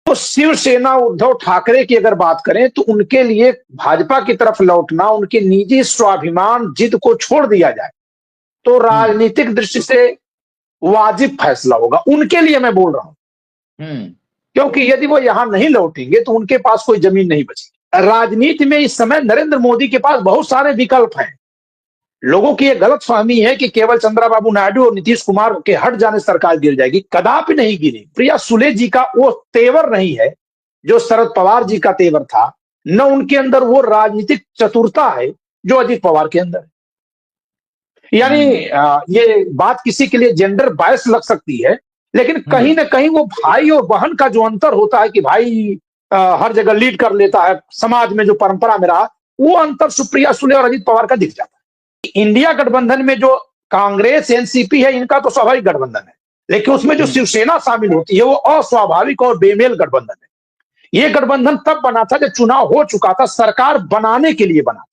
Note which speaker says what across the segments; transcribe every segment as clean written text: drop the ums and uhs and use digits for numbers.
Speaker 1: तो शिवसेना उद्धव ठाकरे की अगर बात करें तो उनके लिए भाजपा की तरफ लौटना, उनके निजी स्वाभिमान जिद को छोड़ दिया जाए तो राजनीतिक दृष्टि से वाजिब फैसला होगा उनके लिए, मैं बोल रहा हूं। क्योंकि यदि वो यहां नहीं लौटेंगे तो उनके पास कोई जमीन नहीं बचेगी। राजनीति में इस समय नरेंद्र मोदी के पास बहुत सारे विकल्प हैं। लोगों की यह गलत फहमी है कि केवल चंद्रबाबू नायडू और नीतीश कुमार के हट जाने सरकार गिर जाएगी। कदापि नहीं गिरी। प्रिया सुले जी का वो तेवर नहीं है जो शरद पवार जी का तेवर था, न उनके अंदर वो राजनीतिक चतुरता है जो अजित पवार के अंदर है। यानी ये बात किसी के लिए जेंडर बायस लग सकती है, लेकिन कहीं ना कहीं वो भाई और बहन का जो अंतर होता है कि भाई हर जगह लीड कर लेता है, समाज में जो परंपरा में रहा, वो अंतर सुप्रिया सुले और अजित पवार का दिख जाता है। इंडिया गठबंधन में जो कांग्रेस एनसीपी है, इनका तो स्वाभाविक गठबंधन है, लेकिन उसमें जो शिवसेना शामिल होती है वो अस्वाभाविक और बेमेल गठबंधन है। ये गठबंधन तब बना था जब चुनाव हो चुका था, सरकार बनाने के लिए बना था।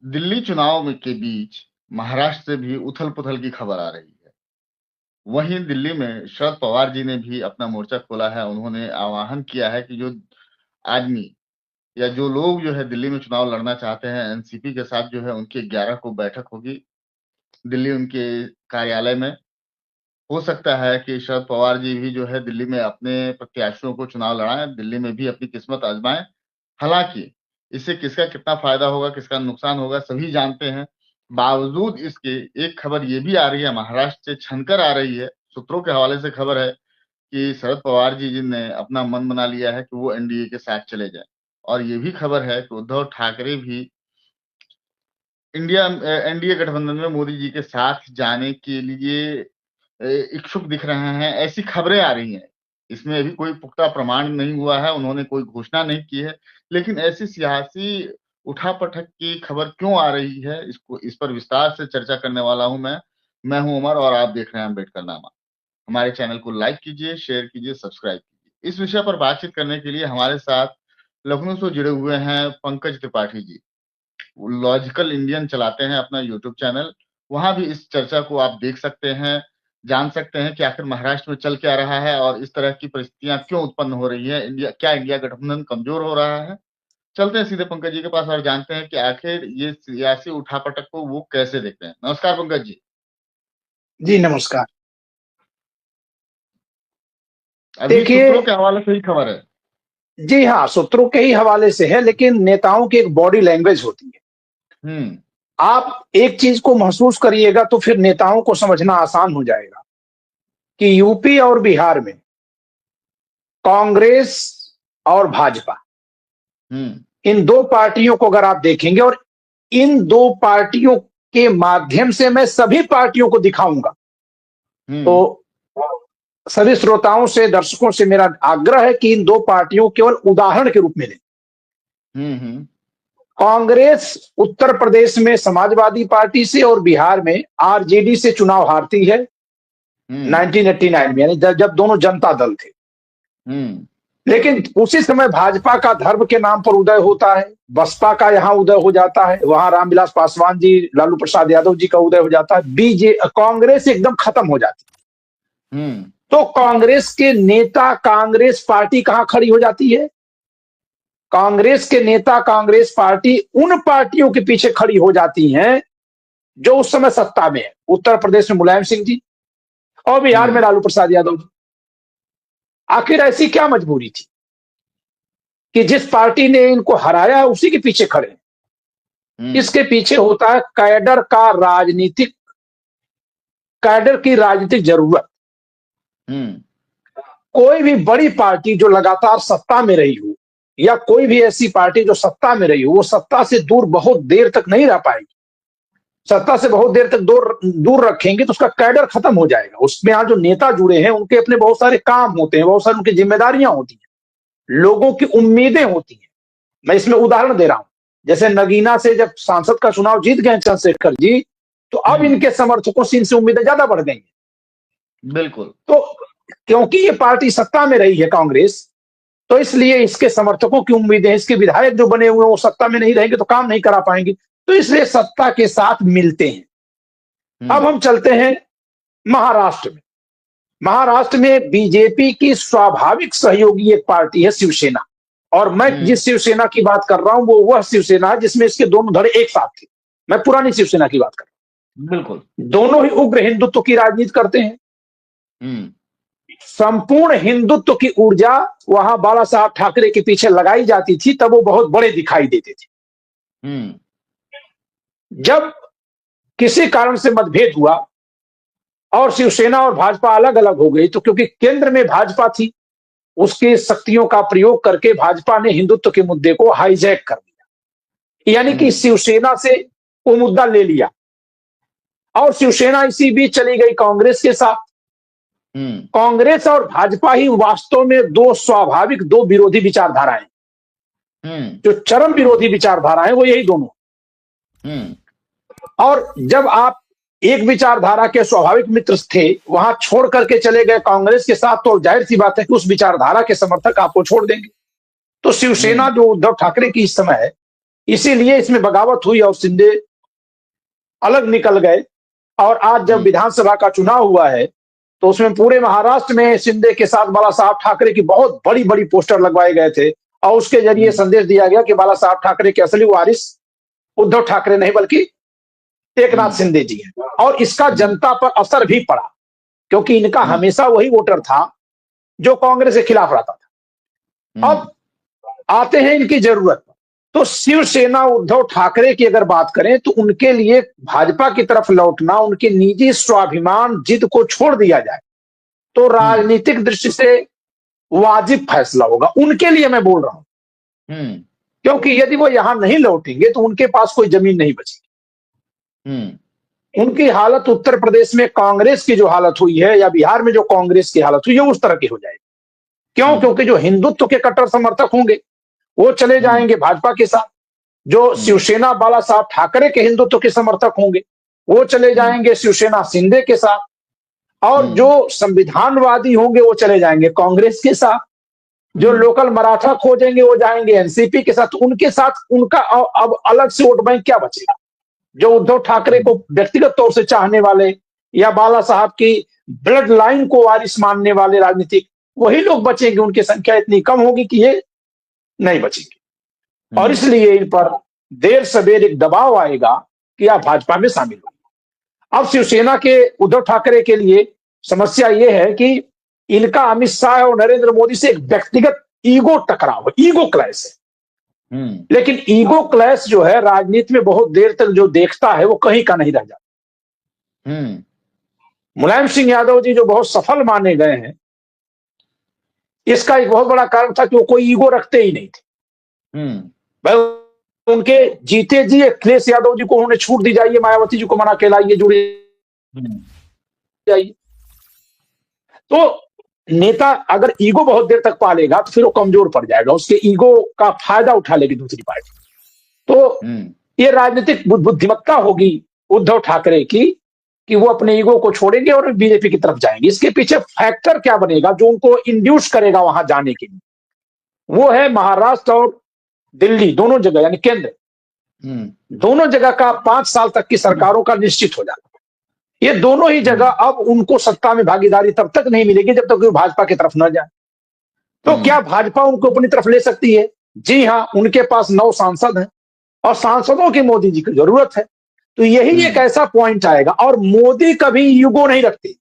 Speaker 2: दिल्ली चुनाव के बीच महाराष्ट्र से भी उथल पुथल की खबर आ रही है। वहीं दिल्ली में शरद पवार जी ने भी अपना मोर्चा खोला है। उन्होंने आह्वान किया है कि जो आदमी या जो लोग जो है दिल्ली में चुनाव लड़ना चाहते हैं एनसीपी के साथ, जो है उनकी 11 को बैठक होगी दिल्ली उनके कार्यालय में। हो सकता है कि शरद पवार जी भी जो है दिल्ली में अपने प्रत्याशियों को चुनाव लड़ाएं, दिल्ली में भी अपनी किस्मत आजमाएं। हालांकि इससे किसका कितना फायदा होगा, किसका नुकसान होगा, सभी जानते हैं। बावजूद इसके एक खबर ये भी आ रही है, महाराष्ट्र से छनकर आ रही है, सूत्रों के हवाले से खबर है कि शरद पवार जी ने अपना मन बना लिया है कि वो एनडीए के साथ चले जाए। और ये भी खबर है कि उद्धव ठाकरे भी एनडीए गठबंधन में मोदी जी के साथ जाने के लिए इच्छुक दिख रहे हैं। ऐसी खबरें आ रही हैं। इसमें अभी कोई पुख्ता प्रमाण नहीं हुआ है, उन्होंने कोई घोषणा नहीं की है, लेकिन ऐसी सियासी उठापटक की खबर क्यों आ रही है, इस पर विस्तार से चर्चा करने वाला हूं मैं हूं उमर और आप देख रहे हैं अम्बेडकरनामा। हमारे चैनल को लाइक कीजिए, शेयर कीजिए, सब्सक्राइब कीजिए। इस विषय पर बातचीत करने के लिए हमारे साथ लखनऊ से जुड़े हुए हैं पंकज त्रिपाठी जी। लॉजिकल इंडियन चलाते हैं अपना यूट्यूब चैनल, वहां भी इस चर्चा को आप देख सकते हैं, जान सकते हैं कि आखिर महाराष्ट्र में चल क्या रहा है और इस तरह की परिस्थितियां क्यों उत्पन्न हो रही है। इंडिया गठबंधन कमजोर हो रहा है। चलते हैं सीधे पंकज जी के पास और जानते हैं कि आखिर ये सियासी उठापटक को वो कैसे देखते हैं। नमस्कार पंकज जी।
Speaker 1: जी नमस्कार।
Speaker 2: अभी सूत्रों के हवाले से ही खबर है।
Speaker 1: जी हाँ, सूत्रों के ही हवाले से है, लेकिन नेताओं की एक बॉडी लैंग्वेज होती है। आप एक चीज को महसूस करिएगा तो फिर नेताओं को समझना आसान हो जाएगा कि यूपी और बिहार में कांग्रेस और भाजपा, इन दो पार्टियों को अगर आप देखेंगे, और इन दो पार्टियों के माध्यम से मैं सभी पार्टियों को दिखाऊंगा, तो सभी श्रोताओं से, दर्शकों से मेरा आग्रह है कि इन दो पार्टियों को केवल उदाहरण के रूप में लें। कांग्रेस उत्तर प्रदेश में समाजवादी पार्टी से और बिहार में आरजेडी से चुनाव हारती है 1989 में, यानी जब दोनों जनता दल थे। लेकिन उसी समय भाजपा का धर्म के नाम पर उदय होता है, बसपा का यहां उदय हो जाता है, वहां रामविलास पासवान जी, लालू प्रसाद यादव जी का उदय हो जाता है। कांग्रेस एकदम खत्म हो जाती है। तो कांग्रेस के नेता, कांग्रेस पार्टी कहां खड़ी हो जाती है? कांग्रेस के नेता, कांग्रेस पार्टी उन पार्टियों के पीछे खड़ी हो जाती हैं जो उस समय सत्ता में है। उत्तर प्रदेश में मुलायम सिंह जी और बिहार में लालू प्रसाद यादव जी। आखिर ऐसी क्या मजबूरी थी कि जिस पार्टी ने इनको हराया उसी के पीछे खड़े हैं? इसके पीछे होता है कैडर की राजनीतिक जरूरत। कोई भी बड़ी पार्टी जो लगातार सत्ता में रही हो, या कोई भी ऐसी पार्टी जो सत्ता में रही हो, वो सत्ता से दूर बहुत देर तक नहीं रह पाएगी। सत्ता से बहुत देर तक दूर रखेंगे तो उसका कैडर खत्म हो जाएगा। उसमें यहाँ जो नेता जुड़े हैं उनके अपने बहुत सारे काम होते हैं, बहुत सारी उनकी जिम्मेदारियां होती हैं, लोगों की उम्मीदें होती हैं। मैं इसमें उदाहरण दे रहा हूं, जैसे नगीना से जब सांसद का चुनाव जीत गए चंद्रशेखर जी, तो अब इनके समर्थकों से इनसे उम्मीदें ज्यादा बढ़ गई हैं।
Speaker 2: बिल्कुल।
Speaker 1: तो क्योंकि ये पार्टी सत्ता में रही है कांग्रेस, तो इसलिए इसके समर्थकों की उम्मीदें, इसके विधायक जो बने हुए हैं वो सत्ता में नहीं रहेंगे तो काम नहीं करा पाएंगे, तो इसलिए सत्ता के साथ मिलते हैं। अब हम चलते हैं महाराष्ट्र में बीजेपी की स्वाभाविक सहयोगी एक पार्टी है शिवसेना, और मैं जिस शिवसेना की बात कर रहा हूं वो वह शिवसेना है जिसमें इसके दोनों धड़े एक साथ थे। मैं पुरानी शिवसेना की बात कर रहा हूं।
Speaker 2: बिल्कुल,
Speaker 1: दोनों ही उग्र हिंदुत्व की राजनीति करते हैं। संपूर्ण हिंदुत्व की ऊर्जा वहां बाला साहब ठाकरे के पीछे लगाई जाती थी, तब वो बहुत बड़े दिखाई देते थे। जब किसी कारण से मतभेद हुआ और शिवसेना और भाजपा अलग अलग हो गई, तो क्योंकि केंद्र में भाजपा थी, उसकी शक्तियों का प्रयोग करके भाजपा ने हिंदुत्व के मुद्दे को हाईजैक कर दिया, यानी कि शिवसेना से वो मुद्दा ले लिया और शिवसेना इसी बीच चली गई कांग्रेस के साथ। कांग्रेस और भाजपा ही वास्तव में दो स्वाभाविक, दो विरोधी विचारधाराएं, जो चरम विरोधी विचारधाराएं वो यही दोनों। और जब आप एक विचारधारा के स्वाभाविक मित्र थे, वहां छोड़ करके चले गए कांग्रेस के साथ, तो जाहिर सी बात है कि उस विचारधारा के समर्थक आपको छोड़ देंगे। तो शिवसेना जो उद्धव ठाकरे की इस समय है, इसीलिए इसमें बगावत हुई और शिंदे अलग निकल गए। और आज जब विधानसभा का चुनाव हुआ है, तो उसमें पूरे महाराष्ट्र में शिंदे के साथ बाला साहब ठाकरे की बहुत बड़ी बड़ी पोस्टर लगवाए गए थे, और उसके जरिए संदेश दिया गया कि बाला साहब ठाकरे के असली वारिस उद्धव ठाकरे नहीं बल्कि एकनाथ शिंदे जी हैं। और इसका जनता पर असर भी पड़ा, क्योंकि इनका हमेशा वही वोटर था जो कांग्रेस के खिलाफ रहता था। अब आते हैं इनकी जरूरत। तो शिवसेना उद्धव ठाकरे की अगर बात करें, तो उनके लिए भाजपा की तरफ लौटना, उनके निजी स्वाभिमान जिद को छोड़ दिया जाए, तो राजनीतिक दृष्टि से वाजिब फैसला होगा उनके लिए। मैं बोल रहा हूं क्योंकि यदि वो यहां नहीं लौटेंगे तो उनके पास कोई जमीन नहीं बचेगी। उनकी हालत उत्तर प्रदेश में कांग्रेस की जो हालत हुई है, या बिहार में जो कांग्रेस की हालत हुई है, उस तरह की हो जाएगी। क्यों? क्योंकि जो हिंदुत्व के कट्टर समर्थक होंगे वो चले जाएंगे भाजपा के साथ, जो शिवसेना बाला साहब ठाकरे के हिंदुत्व के समर्थक होंगे वो चले जाएंगे शिवसेना शिंदे के साथ, और जो संविधानवादी होंगे वो चले जाएंगे कांग्रेस के साथ, जो लोकल मराठा खोजेंगे वो जाएंगे एनसीपी के साथ। उनके साथ उनका अब अलग से वोट बैंक क्या बचेगा? जो उद्धव ठाकरे को व्यक्तिगत तौर से चाहने वाले या बाला साहब की ब्लड लाइन को वारिस मानने वाले राजनीतिक, वही लोग बचेंगे। उनकी संख्या इतनी कम होगी कि ये नहीं बचेंगे, और इसलिए इन पर देर सवेर एक दबाव आएगा कि आप भाजपा में शामिल हो। अब शिवसेना के उद्धव ठाकरे के लिए समस्या यह है कि इनका अमित शाह और नरेंद्र मोदी से एक व्यक्तिगत ईगो टकराव, ईगो क्लैश है। लेकिन ईगो क्लैश जो है राजनीति में बहुत देर तक जो देखता है वो कहीं का नहीं रह जाता। मुलायम सिंह यादव जी जो बहुत सफल माने गए हैं, इसका एक बहुत बड़ा कारण था कि वो कोई ईगो रखते ही नहीं थे। उनके जीते जी अखिलेश यादव जी को उन्होंने छूट दी, जाइए मायावती जी को मना के लाइए, जुड़े जाइए। तो नेता अगर ईगो बहुत देर तक पालेगा तो फिर वो कमजोर पड़ जाएगा, उसके ईगो का फायदा उठा लेगी दूसरी पार्टी। तो ये राजनीतिक बुद्धिमत्ता होगी उद्धव ठाकरे की कि वो अपने ईगो को छोड़ेंगे और बीजेपी की तरफ जाएंगे। इसके पीछे फैक्टर क्या बनेगा जो उनको इंड्यूस करेगा वहां जाने के लिए? वो है महाराष्ट्र और दिल्ली दोनों जगह, यानी केंद्र दोनों जगह का 5 साल तक की सरकारों का निश्चित हो जाता। ये दोनों ही जगह अब उनको सत्ता में भागीदारी तब तक नहीं मिलेगी जब तक वो भाजपा की तरफ न जाए। तो क्या भाजपा उनको अपनी तरफ ले सकती है? जी हाँ, उनके पास 9 सांसद हैं और सांसदों की मोदी जी की जरूरत है। तो यही एक ऐसा पॉइंट आएगा। और मोदी कभी ईगो नहीं रखते।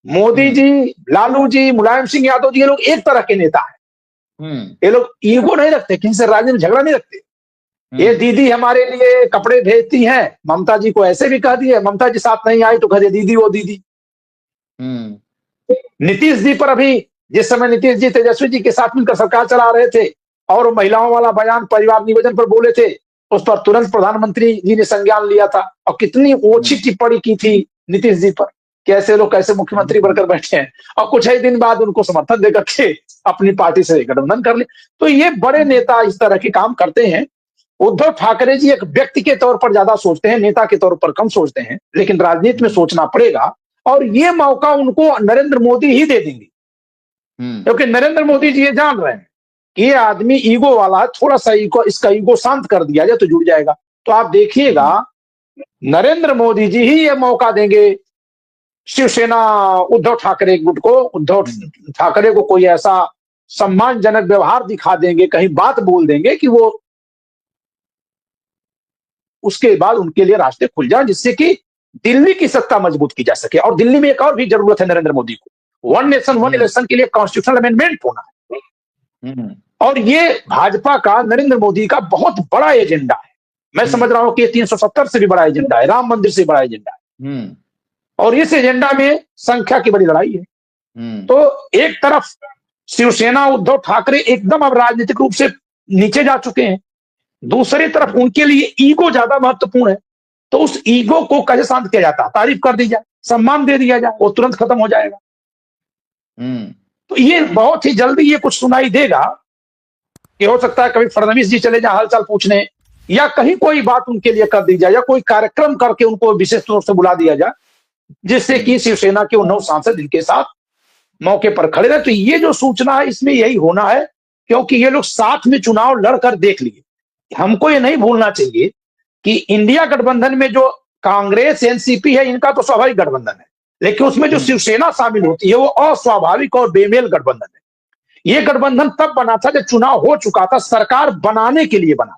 Speaker 1: मोदी जी, लालू जी, मुलायम सिंह यादव जी, ये लोग एक तरह के नेता हैं। ये लोग ईगो नहीं रखते, किसी से राजनीति में झगड़ा नहीं रखते। ये दीदी हमारे लिए कपड़े भेजती हैं, ममता जी को ऐसे भी कह दिए, ममता जी साथ नहीं आई तो कह दिए दीदी वो दीदी। नीतीश जी पर अभी जिस समय नीतीश जी तेजस्वी जी के साथ मिलकर सरकार चला रहे थे और महिलाओं वाला बयान परिवार नियोजन पर बोले थे, उस पर तुरंत प्रधानमंत्री जी ने संज्ञान लिया था और कितनी ओछी टिप्पणी की थी नीतीश जी पर, कैसे लोग कैसे मुख्यमंत्री बनकर बैठे हैं, और कुछ ही दिन बाद उनको समर्थन देकर के अपनी पार्टी से गठबंधन कर ले। तो ये बड़े नेता इस तरह के काम करते हैं। उद्धव ठाकरे जी एक व्यक्ति के तौर पर ज्यादा सोचते हैं, नेता के तौर पर कम सोचते हैं, लेकिन राजनीति में सोचना पड़ेगा और ये मौका उनको नरेंद्र मोदी ही दे देंगे, क्योंकि नरेंद्र मोदी जी ये जान रहे हैं कि ये आदमी ईगो वाला है, थोड़ा सा इसका ईगो शांत कर दिया जाए तो जुड़ जाएगा। तो आप देखिएगा नरेंद्र मोदी जी ही ये मौका देंगे शिवसेना उद्धव ठाकरे गुट को, उद्धव ठाकरे को कोई ऐसा सम्मानजनक व्यवहार दिखा देंगे, कहीं बात बोल देंगे कि वो उसके बाद उनके लिए रास्ते खुल जाए, जिससे कि दिल्ली की सत्ता मजबूत की जा सके। और दिल्ली में एक और भी जरूरत है नरेंद्र मोदी को, वन नेशन वन इलेक्शन के लिए कॉन्स्टिट्यूशनल अमेंडमेंट होना है। और ये भाजपा का, नरेंद्र मोदी का बहुत बड़ा एजेंडा है। मैं समझ रहा हूं कि 370 से भी बड़ा एजेंडा है, राम मंदिर से बड़ा एजेंडा है। और इस एजेंडा में संख्या की बड़ी लड़ाई है। तो एक तरफ शिवसेना उद्धव ठाकरे एकदम अब राजनीतिक रूप से नीचे जा चुके हैं, दूसरी तरफ उनके लिए ईगो ज्यादा महत्वपूर्ण है। तो उस ईगो को कैसे शांत किया जाता है? तारीफ कर दी जाए, सम्मान दे दिया जाए, वो तुरंत खत्म हो जाएगा। तो ये बहुत ही जल्दी ये कुछ सुनाई देगा कि हो सकता है कभी फडणवीस जी चले जाए हालचाल पूछने, या कहीं कोई बात उनके लिए कर दी जाए, या कोई कार्यक्रम करके उनको विशेष तौर से बुला दिया जाए, जिससे कि शिवसेना के 9 सांसद इनके साथ मौके पर खड़े रहे। तो ये जो सूचना है इसमें यही होना है, क्योंकि ये लोग साथ में चुनाव लड़कर देख लिए। हमको ये नहीं भूलना चाहिए कि इंडिया गठबंधन में जो कांग्रेस एनसीपी है, इनका तो स्वाभाविक गठबंधन है, लेकिन उसमें जो शिवसेना शामिल होती है वो अस्वाभाविक और बेमेल गठबंधन है। ये गठबंधन तब बना था जब चुनाव हो चुका था, सरकार बनाने के लिए बना था।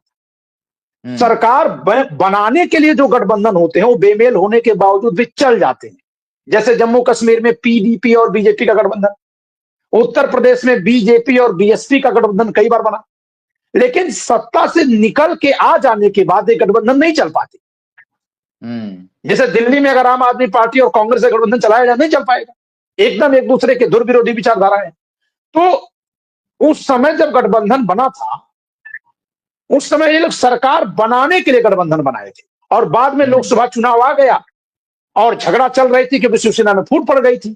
Speaker 1: सरकार बनाने के लिए जो गठबंधन होते हैं वो बेमेल होने के बावजूद भी चल जाते हैं। जैसे जम्मू कश्मीर में पीडीपी और बीजेपी का गठबंधन, उत्तर प्रदेश में बीजेपी और बीएसपी का गठबंधन कई बार बना, लेकिन सत्ता से निकल के आ जाने के बाद ये गठबंधन नहीं चल पाते। जैसे दिल्ली में अगर आम आदमी पार्टी और कांग्रेस का गठबंधन चलाया जाए, नहीं चल पाएगा, एकदम एक दूसरे के दुर्विरोधी विचारधारा है। तो उस समय जब गठबंधन बना था, उस समय ये लोग सरकार बनाने के लिए गठबंधन बनाए थे, और बाद में लोकसभा चुनाव आ गया और झगड़ा चल रही थी क्योंकि शिवसेना में फूट पड़ गई थी,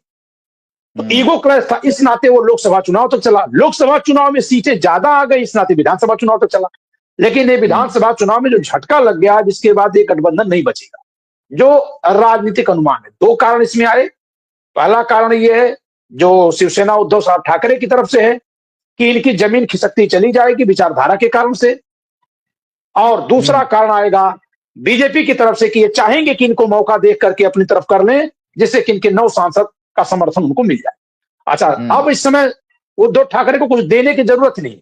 Speaker 1: तो ईगो क्लैश था, इस नाते वो लोकसभा चुनाव तक चला। लोकसभा चुनाव में सीटें ज्यादा आ गई, इस नाते विधानसभा चुनाव तक चला। लेकिन ये विधानसभा चुनाव में जो झटका लग गया, जिसके बाद ये गठबंधन नहीं बचेगा, जो राजनीतिक अनुमान है। 2 कारण इसमें आए। पहला कारण ये है जो शिवसेना उद्धव साहब ठाकरे की तरफ से है कि इनकी जमीन खिसकती चली जाएगी विचारधारा के कारण से, और दूसरा कारण आएगा बीजेपी की तरफ से कि ये चाहेंगे कि इनको मौका देख करके अपनी तरफ कर लें, जिससे कि इनके 9 सांसद का समर्थन उनको मिल जाए। अच्छा, अब इस समय उद्धव ठाकरे को कुछ देने की जरूरत नहीं,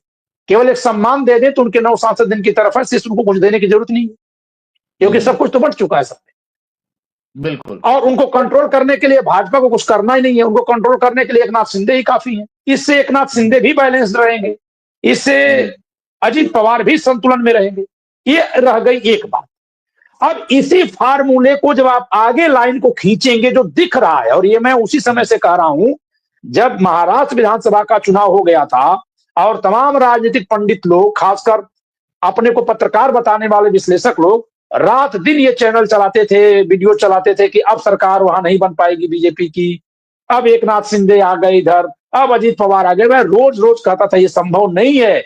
Speaker 1: केवल एक सम्मान दे दें तो उनके 9 सांसद इनकी तरफ है, सिर्फ उनको कुछ देने की जरूरत नहीं है, क्योंकि सब कुछ तो बढ़ चुका है सब।
Speaker 2: बिल्कुल।
Speaker 1: और उनको कंट्रोल करने के लिए भाजपा को कुछ करना ही नहीं है, उनको कंट्रोल करने के लिए एकनाथ शिंदे ही काफी है। इससे एकनाथ शिंदे भी बैलेंस्ड रहेंगे, इससे अजीत पवार भी संतुलन में रहेंगे। ये रह गई एक बात। अब इसी फार्मूले को जब आप आगे लाइन को खींचेंगे, जो दिख रहा है, और ये मैं उसी समय से कह रहा हूं, जब महाराष्ट्र विधानसभा का चुनाव हो गया था और तमाम राजनीतिक पंडित लोग, खासकर अपने को पत्रकार बताने वाले विश्लेषक लोग, रात दिन ये चैनल चलाते थे, वीडियो चलाते थे कि अब सरकार वहां नहीं बन पाएगी बीजेपी की, अब एकनाथ शिंदे आ गए इधर, अब अजीत पवार आ गए। मैं रोज रोज कहता था ये संभव नहीं है।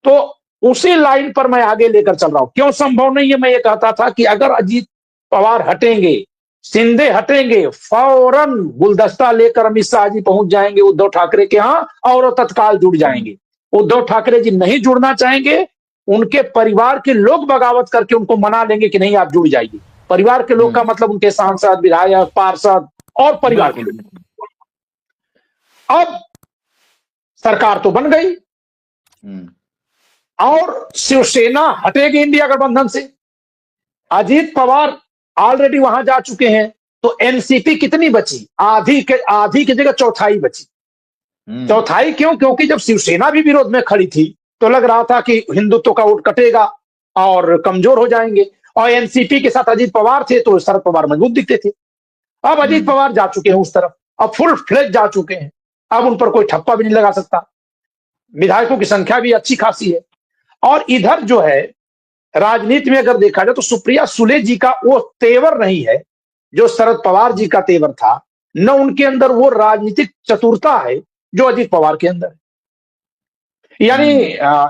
Speaker 1: तो उसी लाइन पर मैं आगे लेकर चल रहा हूं। क्यों संभव नहीं है? मैं ये कहता था कि अगर अजीत पवार हटेंगे, शिंदे हटेंगे, फौरन गुलदस्ता लेकर अमित शाह जी पहुंच जाएंगे उद्धव ठाकरे के यहां और तत्काल जुड़ जाएंगे। उद्धव ठाकरे जी नहीं जुड़ना चाहेंगे, उनके परिवार के लोग बगावत करके उनको मना लेंगे कि नहीं आप जुड़ जाइए। परिवार के लोग का मतलब उनके सांसद, विधायक, पार्षद और परिवार के लोग। अब सरकार तो बन गई और शिवसेना हटेगी इंडिया गठबंधन से। अजीत पवार ऑलरेडी वहां जा चुके हैं, तो एनसीपी कितनी बची? आधी की जगह चौथाई बची। चौथाई क्यों? क्योंकि जब शिवसेना भी विरोध में खड़ी थी तो लग रहा था कि हिंदुत्व का वोट कटेगा और कमजोर हो जाएंगे, और एनसीपी के साथ अजीत पवार थे तो शरद पवार मजबूत दिखते थे। अब अजीत पवार जा चुके हैं उस तरफ, अब फुल फ्लेज जा चुके हैं, अब उन पर कोई ठप्पा भी नहीं लगा सकता। विधायकों की संख्या भी अच्छी खासी है। और इधर जो है राजनीति में अगर देखा जाए तो सुप्रिया सुले जी का वो तेवर नहीं है जो शरद पवार जी का तेवर था, न उनके अंदर वो राजनीतिक चतुरता है जो अजीत पवार के अंदर है। यानी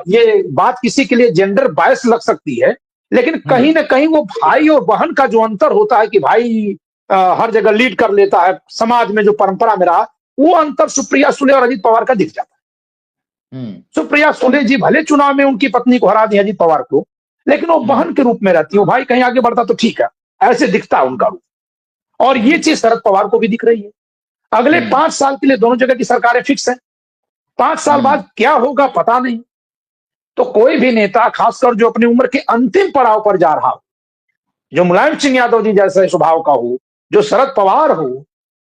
Speaker 1: ये बात किसी के लिए जेंडर बायस लग सकती है, लेकिन कहीं ना कहीं वो भाई और बहन का जो अंतर होता है कि भाई हर जगह लीड कर लेता है, समाज में जो परंपरा में रहा, वो अंतर सुप्रिया सुले और अजीत पवार का दिख जाता है। सुप्रिया सुले जी भले चुनाव में उनकी पत्नी को हरा दी अजीत पवार को, लेकिन वो बहन के रूप में रहती है, वो भाई कहीं आगे बढ़ता तो ठीक है, ऐसे दिखता है उनका रूप। और ये चीज शरद पवार को भी दिख रही है। अगले 5 साल के लिए दोनों जगह की सरकारें फिक्स हैं। 5 साल बाद क्या होगा पता नहीं। तो कोई भी नेता, खासकर जो अपनी उम्र के अंतिम पड़ाव पर जा रहा हो, जो मुलायम सिंह यादव जी जैसे स्वभाव का हो, जो शरद पवार हो,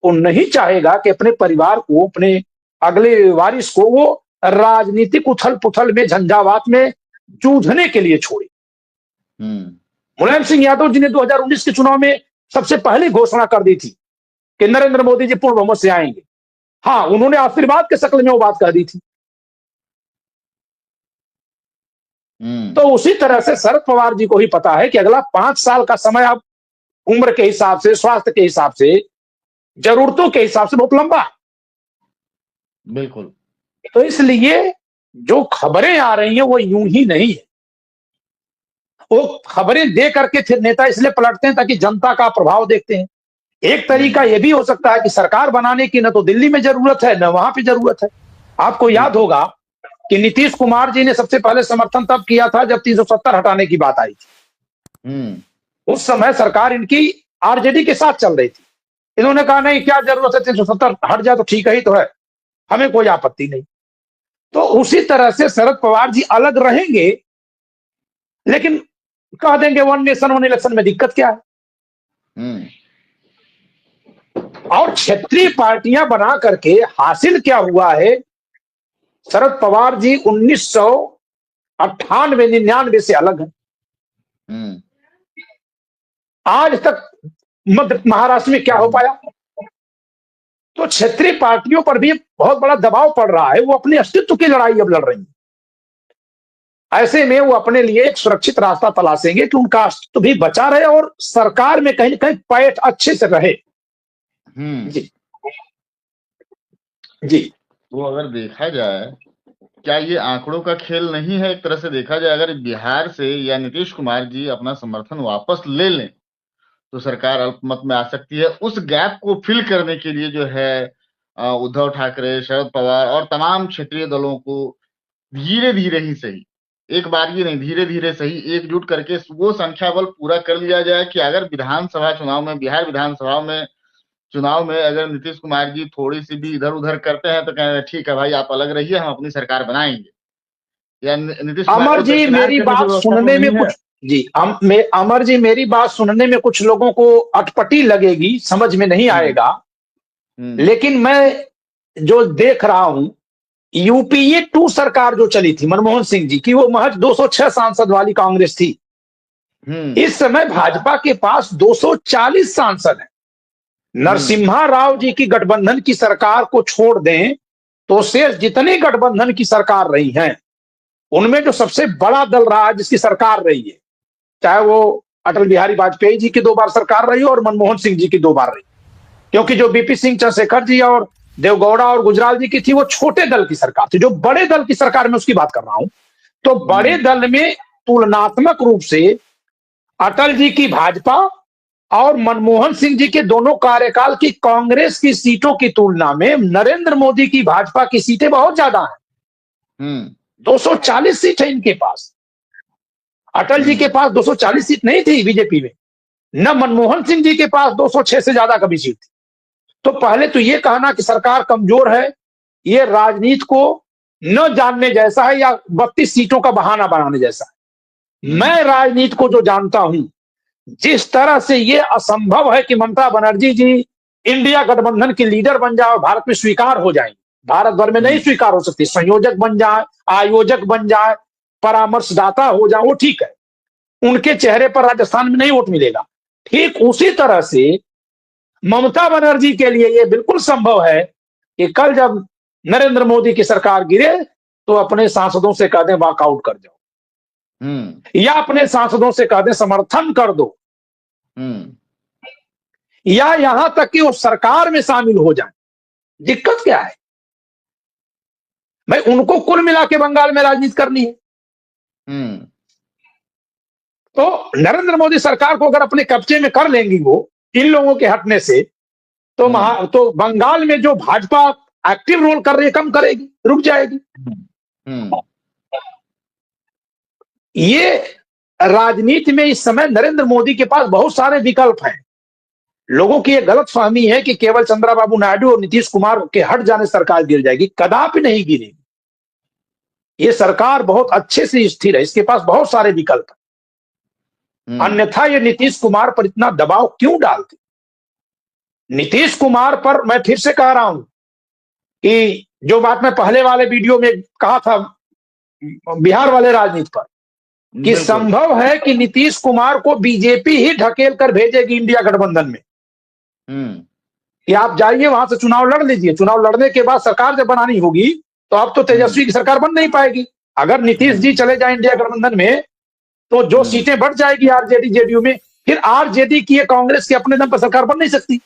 Speaker 1: वो नहीं चाहेगा कि अपने परिवार को, अपने अगले वारिस को वो राजनीतिक उथल पुथल में, झंझावात में जूझने के लिए छोड़े। मुलायम सिंह यादव जी ने 2019 के चुनाव में सबसे पहले घोषणा कर दी थी कि नरेंद्र मोदी जी पूर्ण बहुमत से आएंगे। हाँ, उन्होंने आशीर्वाद के शक्ल में वो बात कह दी थी। तो उसी तरह से शरद पवार जी को ही पता है कि अगला 5 साल का समय अब उम्र के हिसाब से, स्वास्थ्य के हिसाब से, जरूरतों के हिसाब से बहुत लंबा है।
Speaker 2: बिल्कुल।
Speaker 1: तो इसलिए जो खबरें आ रही हैं वो यूं ही नहीं है। वो खबरें दे करके फिर नेता इसलिए पलटते हैं ताकि जनता का प्रभाव देखते हैं। एक तरीका यह भी हो सकता है कि सरकार बनाने की न तो दिल्ली में जरूरत है, न वहां पे जरूरत है। आपको याद होगा कि नीतीश कुमार जी ने सबसे पहले समर्थन तब किया था जब 370 हटाने की बात आई थी। उस समय सरकार इनकी आरजेडी के साथ चल रही थी। इन्होंने कहा नहीं, क्या जरूरत है, 370 हट जाए तो ठीक ही तो है, हमें कोई आपत्ति नहीं। तो उसी तरह से शरद पवार जी अलग रहेंगे, लेकिन कह देंगे वन नेशन वन इलेक्शन में दिक्कत क्या है। और क्षेत्रीय पार्टियां बना करके हासिल क्या हुआ है, शरद पवार जी 1998-99 से अलग है। आज तक मध्य महाराष्ट्र में क्या हो पाया। तो क्षेत्रीय पार्टियों पर भी बहुत बड़ा दबाव पड़ रहा है। वो अपने अस्तित्व की लड़ाई अब लड़ रही है। ऐसे में वो अपने लिए एक सुरक्षित रास्ता तलाशेंगे कि उनका अस्तित्व भी बचा रहे और सरकार में कहीं न कहीं पैठ अच्छे से रहे। जी जी।
Speaker 2: तो अगर देखा जाए, क्या ये आंकड़ों का खेल नहीं है? एक तरह से देखा जाए, अगर बिहार से या नीतीश कुमार जी अपना समर्थन वापस ले लें तो सरकार अल्पमत में आ सकती है। उस गैप को फिल करने के लिए जो है उद्धव ठाकरे, शरद पवार और तमाम क्षेत्रीय दलों को धीरे धीरे ही सही, एक बार ही नहीं, धीरे धीरे सही एकजुट करके वो संख्या बल पूरा कर लिया जाए कि अगर विधानसभा चुनाव में, बिहार विधानसभा में चुनाव में अगर नीतीश कुमार जी थोड़ी सी भी इधर उधर करते हैं तो कहें ठीक है भाई, आप अलग रहिए, हम अपनी सरकार बनाएंगे। या नीतीश
Speaker 1: अमर जी मेरी बात सुनने में कुछ अमर जी मेरी बात सुनने में कुछ लोगों को अटपटी लगेगी, समझ में नहीं आएगा। लेकिन मैं जो देख रहा हूं, यूपीए 2 सरकार जो चली थी मनमोहन सिंह जी की, वो महज 206 सांसद वाली कांग्रेस थी। इस समय भाजपा के पास 240 सांसद हैं। नरसिम्हा राव जी की गठबंधन की सरकार को छोड़ दें तो शेष जितनी गठबंधन की सरकार रही हैं, उनमें जो सबसे बड़ा दल रहा है, जिसकी सरकार रही है, चाहे वो अटल बिहारी वाजपेयी जी की 2 बार सरकार रही और मनमोहन सिंह जी की 2 बार रही। क्योंकि जो बीपी सिंह चंद्रशेखर जी और देवगौड़ा और गुजराल जी की थी, वो छोटे दल की सरकार थी। जो बड़े दल की सरकार में उसकी बात कर रहा हूं, तो बड़े दल में तुलनात्मक रूप से अटल जी की भाजपा और मनमोहन सिंह जी के दोनों कार्यकाल की कांग्रेस की सीटों की तुलना में नरेंद्र मोदी की भाजपा की सीटें बहुत ज्यादा हैं। 240 सीट है इनके पास। अटल जी के पास 240 सीट नहीं थी बीजेपी में, न मनमोहन सिंह जी के पास 206 से ज्यादा कभी सीट थी। तो पहले तो ये कहना कि सरकार कमजोर है, ये राजनीति को न जानने जैसा है या 32 सीटों का बहाना बनाने जैसा है। मैं राजनीति को जो जानता हूं, जिस तरह से ये असंभव है कि ममता बनर्जी जी इंडिया गठबंधन की लीडर बन जाए और भारत में स्वीकार हो जाएंगे, भारत भर में नहीं स्वीकार हो सकती, संयोजक बन जाए, आयोजक बन जाए, परामर्शदाता हो जाए, वो ठीक है, उनके चेहरे पर राजस्थान में नहीं वोट मिलेगा। ठीक उसी तरह से ममता बनर्जी के लिए यह बिल्कुल संभव है कि कल जब नरेंद्र मोदी की सरकार गिरे तो अपने सांसदों से कह दें वॉकआउट कर जाओ, या अपने सांसदों से कह दें समर्थन कर दो, या यहां तक कि वो सरकार में शामिल हो जाए। दिक्कत क्या है भाई? उनको कुल मिला के बंगाल में राजनीति करनी है। तो नरेंद्र मोदी सरकार को अगर अपने कब्जे में कर लेंगी वो इन लोगों के हटने से, तो बंगाल में जो भाजपा एक्टिव रोल कर रही है कम करेगी, रुक जाएगी। ये राजनीति में इस समय नरेंद्र मोदी के पास बहुत सारे विकल्प हैं, लोगों की ये गलत फहमी है कि केवल चंद्रबाबू नायडू और नीतीश कुमार के हट जाने से सरकार गिर जाएगी। कदापि नहीं गिरेगी। ये सरकार बहुत अच्छे से स्थिर है, इसके पास बहुत सारे विकल्प हैं। अन्यथा ये नीतीश कुमार पर इतना दबाव क्यों डालते? नीतीश कुमार पर मैं फिर से कह रहा हूं कि जो बात मैं पहले वाले वीडियो में कहा था बिहार वाले राजनीति पर, कि संभव है कि नीतीश कुमार को बीजेपी ही ढकेल कर भेजेगी इंडिया गठबंधन में, कि आप जाइए वहां से चुनाव लड़ लीजिए। चुनाव लड़ने के बाद सरकार जब बनानी होगी तो अब तो तेजस्वी की सरकार बन नहीं पाएगी। अगर नीतीश जी चले जाए इंडिया गठबंधन में तो जो सीटें बढ़ जाएगी आरजेडी जेडीयू में, फिर आरजेडी की कांग्रेस के अपने दम पर सरकार बन नहीं सकती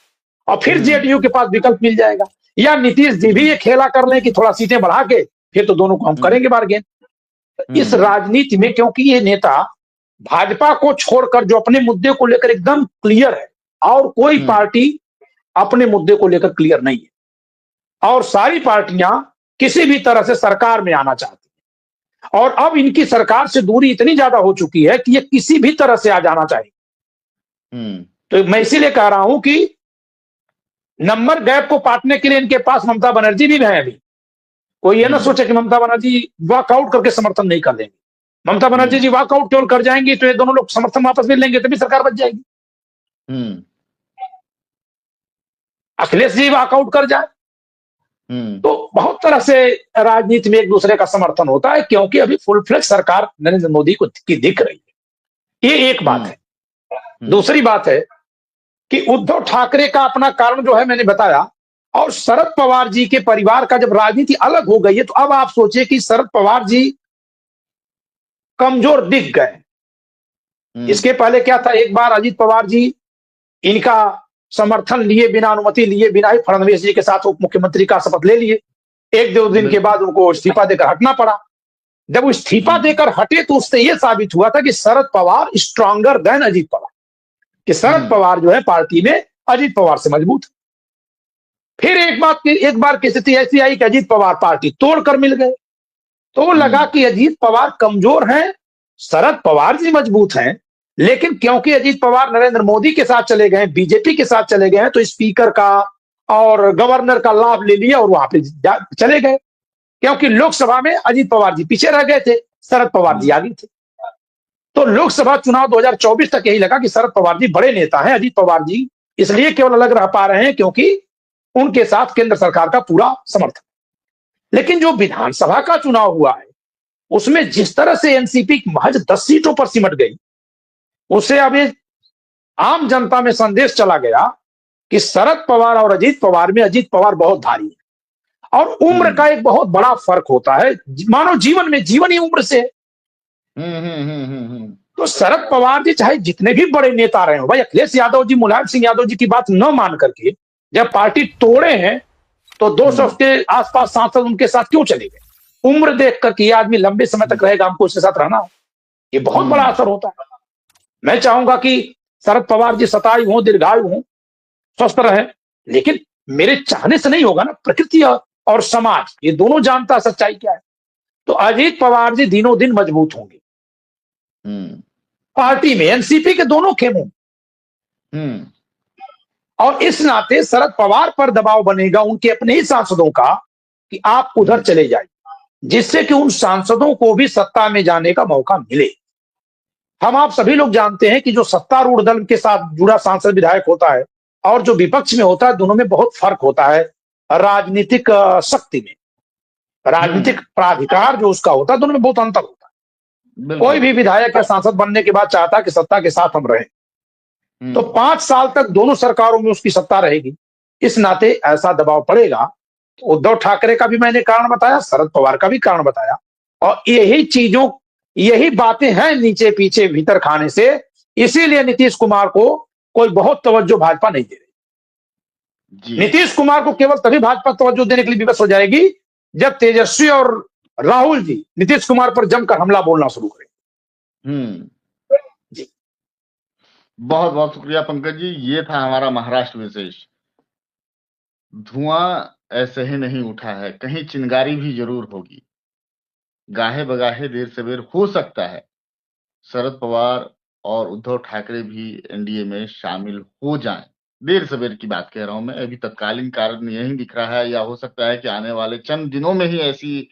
Speaker 1: और फिर जेडीयू के पास विकल्प मिल जाएगा। या नीतीश जी भी ये खेला कर लें कि थोड़ा सीटें बढ़ा के फिर तो दोनों को हम करेंगे बार्गेन। इस राजनीति में, क्योंकि ये नेता भाजपा को छोड़कर जो अपने मुद्दे को लेकर एकदम क्लियर है और कोई पार्टी अपने मुद्दे को लेकर क्लियर नहीं है, और सारी पार्टियां किसी भी तरह से सरकार में आना चाहती हैं, और अब इनकी सरकार से दूरी इतनी ज्यादा हो चुकी है कि ये किसी भी तरह से आ जाना चाहिए। तो मैं इसीलिए कह रहा हूं कि नंबर गैप को पाटने के लिए इनके पास ममता बनर्जी भी है। अभी कोई ये ना सोचे कि ममता बनर्जी वॉकआउट करके समर्थन नहीं कर लेंगे। ममता बनर्जी जी वॉकआउट केवल कर जाएंगी तो ये दोनों लोग समर्थन वापस ले लेंगे, तभी सरकार बच जाएगी। अखिलेश जी वॉकआउट कर जाए तो बहुत तरह से राजनीति में एक दूसरे का समर्थन होता है, क्योंकि अभी फुल फ्लेज सरकार नरेंद्र मोदी को की दिख रही है। ये एक बात है। दूसरी बात है कि उद्धव ठाकरे का अपना कारण जो है मैंने बताया, और शरद पवार जी के परिवार का जब राजनीति अलग हो गई है तो अब आप सोचिए कि शरद पवार जी कमजोर दिख गए। इसके पहले क्या था, एक बार अजीत पवार जी इनका समर्थन लिए बिना, अनुमति लिए बिना ही फडणवीस जी के साथ उप मुख्यमंत्री का शपथ ले लिए। एक दो दिन के बाद उनको इस्तीफा देकर हटना पड़ा। जब वो इस्तीफा देकर हटे तो उससे यह साबित हुआ था कि शरद पवार स्ट्रांगर देन अजीत पवार, कि शरद पवार जो है पार्टी में अजीत पवार से मजबूत। फिर एक बार की स्थिति ऐसी आई कि अजीत पवार पार्टी तोड़कर मिल गए, तो लगा कि अजीत पवार कमजोर हैं, शरद पवार जी मजबूत हैं। लेकिन क्योंकि अजीत पवार नरेंद्र मोदी के साथ चले गए, बीजेपी के साथ चले गए, तो स्पीकर का और गवर्नर का लाभ ले लिया और वहां पे चले गए, क्योंकि लोकसभा में अजीत पवार जी पीछे रह गए थे, शरद पवार जी आगे थे। तो लोकसभा चुनाव 2024 तक यही लगा कि शरद पवार जी बड़े नेता हैं, अजीत पवार जी इसलिए केवल अलग रह पा रहे हैं क्योंकि उनके साथ केंद्र सरकार का पूरा समर्थन। लेकिन जो विधानसभा का चुनाव हुआ है उसमें जिस तरह से एनसीपी महज 10 सीटों पर सिमट गई, उससे अब आम जनता में संदेश चला गया कि शरद पवार और अजीत पवार में अजीत पवार बहुत भारी है। और उम्र का एक बहुत बड़ा फर्क होता है, मानव जीवन में जीवन ही उम्र से। तो शरद पवार जी चाहे जितने भी बड़े नेता रहे हो, भाई अखिलेश यादव जी, मुलायम सिंह यादव जी की बात न मान करके जब पार्टी तोड़े हैं तो 200 के आसपास सांसद उनके साथ क्यों चले गए? उम्र देख कर कि आदमी लंबे समय तक रहेगा, हमको उसके साथ रहना, ये बहुत बड़ा असर होता है। मैं चाहूंगा कि शरद पवार जी शतायु हों, दीर्घायु हों, स्वस्थ रहे, लेकिन मेरे चाहने से नहीं होगा ना। प्रकृति और समाज ये दोनों जानता सच्चाई क्या है। तो अजीत पवार जी दिनों दिन मजबूत होंगे पार्टी में, एनसीपी के दोनों खेमों। और इस नाते शरद पवार पर दबाव बनेगा उनके अपने ही सांसदों का कि आप उधर चले जाइए, जिससे कि उन सांसदों को भी सत्ता में जाने का मौका मिले। हम आप सभी लोग जानते हैं कि जो सत्तारूढ़ दल के साथ जुड़ा सांसद विधायक होता है और जो विपक्ष में होता है, दोनों में बहुत फर्क होता है राजनीतिक शक्ति में, राजनीतिक प्राधिकार जो उसका होता है, दोनों में बहुत अंतर होता है। कोई भी विधायक या सांसद बनने के बाद चाहता है कि सत्ता के साथ हम रहें, तो 5 साल तक दोनों सरकारों में उसकी सत्ता रहेगी। इस नाते ऐसा दबाव पड़ेगा। तो उद्धव ठाकरे का भी मैंने कारण बताया, शरद पवार का भी कारण बताया, और यही बातें हैं नीचे पीछे भीतर खाने से। इसीलिए नीतीश कुमार को कोई बहुत तवज्जो भाजपा नहीं दे रही। नीतीश कुमार को केवल तभी भाजपा तवज्जो देने के लिए विवश हो जाएगी जब तेजस्वी और राहुल जी नीतीश कुमार पर जमकर हमला बोलना शुरू करें।
Speaker 2: जी, बहुत बहुत शुक्रिया पंकज जी। ये था हमारा महाराष्ट्र विशेष। धुआं ऐसे ही नहीं उठा है, कहीं चिंगारी भी जरूर होगी। गाहे बगाहे देर सवेर हो सकता है शरद पवार और उद्धव ठाकरे भी एनडीए में शामिल हो जाएं। देर सवेर की बात कह रहा हूं मैं, अभी तत्कालीन कारण यही दिख रहा है, या हो सकता है कि आने वाले चंद दिनों में ही ऐसी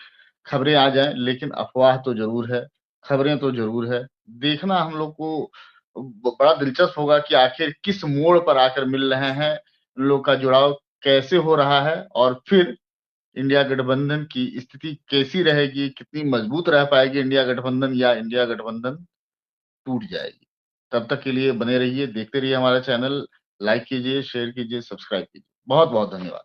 Speaker 2: खबरें आ जाएं, लेकिन अफवाह तो जरूर है, खबरें तो जरूर है। देखना हम लोग को बड़ा दिलचस्प होगा कि आखिर किस मोड़ पर आकर मिल रहे हैं, इन लोग का जुड़ाव कैसे हो रहा है, और फिर इंडिया गठबंधन की स्थिति कैसी रहेगी, कितनी मजबूत रह पाएगी इंडिया गठबंधन, या इंडिया गठबंधन टूट जाएगी। तब तक के लिए बने रहिए, देखते रहिए हमारा चैनल, लाइक कीजिए, शेयर कीजिए, सब्सक्राइब कीजिए। बहुत बहुत धन्यवाद।